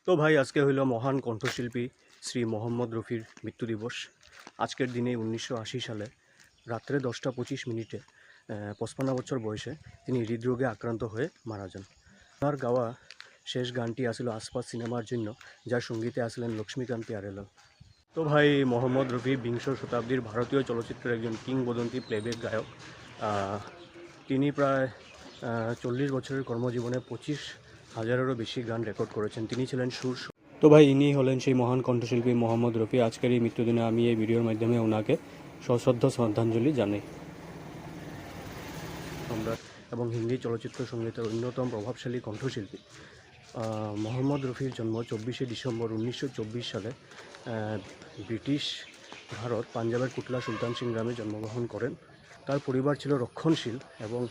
তো ভাই আজকে হইল মহান কণ্ঠশিল্পী শ্রী মোহাম্মদ রফির মৃত্যু দিবস। আজকের দিনে 1980 সালে রাত্রে 10:25 55 বছর বয়সে তিনি হৃদরোগে আক্রান্ত হয়ে মারা যান। তার গাওয়া শেষ গানটি আসলে আসপাস সিনেমার জন্য, যার সঙ্গীতে আসলেন লক্ষ্মীকান্ত প্যারেলাল। তো ভাই মোহাম্মদ রফি বিংশ শতাব্দীর ভারতীয় চলচ্চিত্রের একজন কিংবদন্তি প্লেব্যাক গায়ক। তিনি প্রায় 40 বছরের কর্মজীবনে 25,000-এরও বেশি গান রেকর্ড করেছেন। তিনি ছিলেন সুর। তো ভাই ইনি হলেন সেই মহান কণ্ঠশিল্পী মোহাম্মদ রফি। আজকের এই মৃত্যুদিনে আমি এই ভিডিওর মাধ্যমে ওনাকে সশ্রদ্ধ শ্রদ্ধাঞ্জলি জানাই। সম্রাট এবং হিন্দি চলচ্চিত্র সঙ্গীতের অন্যতম প্রভাবশালী কণ্ঠশিল্পী মোহাম্মদ রফির জন্ম 24শে ডিসেম্বর 1924 সালে ব্রিটিশ ভারত পাঞ্জাবের কুটলা সুলতান সিং গ্রামে জন্মগ্রহণ করেন। তার পরিবার ছিল রক্ষণশীল এবং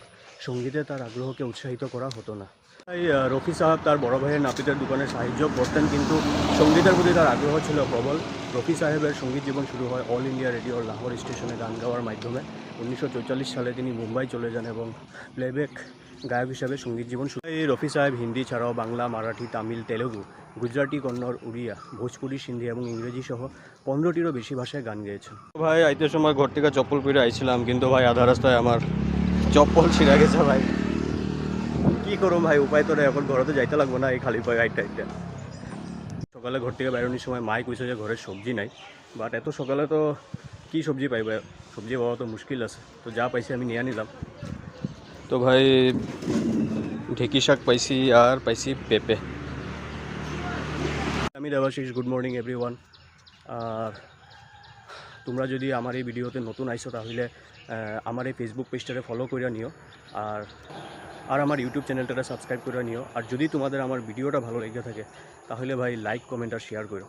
সঙ্গীতে তার আগ্রহকে উৎসাহিত করা হতো না। তাই রফি সাহেব তার বড় ভাইয়ের নাপিতের দোকানে সাহায্য করতেন, কিন্তু সঙ্গীতের প্রতি তার আগ্রহ ছিল প্রবল। রফি সাহেবের সঙ্গীত জীবন শুরু হয় অল ইন্ডিয়া রেডিওর লাহোর স্টেশনে গান গাওয়ার মাধ্যমে। 1944 সালে তিনি মুম্বাই চলে যান এবং প্লেব্যাক গায়ক হিসাবে সঙ্গীত জীবন শুরু। এই রফি সাহেব হিন্দি ছাড়াও বাংলা, মারাঠি, তামিল, তেলেগু, গুজরাটি, কন্নড়, উড়িয়া, ভোজপুরি, সিন্ধি এবং ইংরেজি সহ 15টিরও বেশি ভাষায় গান গেয়েছেন। ভাই আইতে সময় ঘর থেকে চপ্পল পরে আইছিলাম, কিন্তু ভাই আধা রাস্তায় আমার চপ্পল ছিঁড়া গেছে। ভাই কি করুম ভাই, উপায় তো নেই, এখন ঘরে তো যাইতে লাগবো না এই খালি পায়ে আইতে আইতে। সকালে ঘর থেকে বেরোনোর সময় মাই কইছে যে ঘরে সবজি নাই, বাট এত সকালে তো কি সবজি পাইবে, সবজি পাওয়া তো মুশকিল আছে। তো যা পাইছি আমি নিয়ে নিলাম। তো ভাই ঢেকি শাক পাইছি আর পাইছি পেঁপে। আমি দেবাশিস, গুড মর্নিং এভরিওয়ান। আর তোমরা যদি আমার এই ভিডিওতে নতুন আইছো তাহলে আমার এই ফেসবুক পেজটারে ফলো করে নিও, আর আমার ইউটিউব চ্যানেলটারে সাবস্ক্রাইব করে নিও। আর যদি তোমাদের আমার ভিডিওটা ভালো লেগে থাকে তাহলে ভাই লাইক, কমেন্ট আর শেয়ার করো।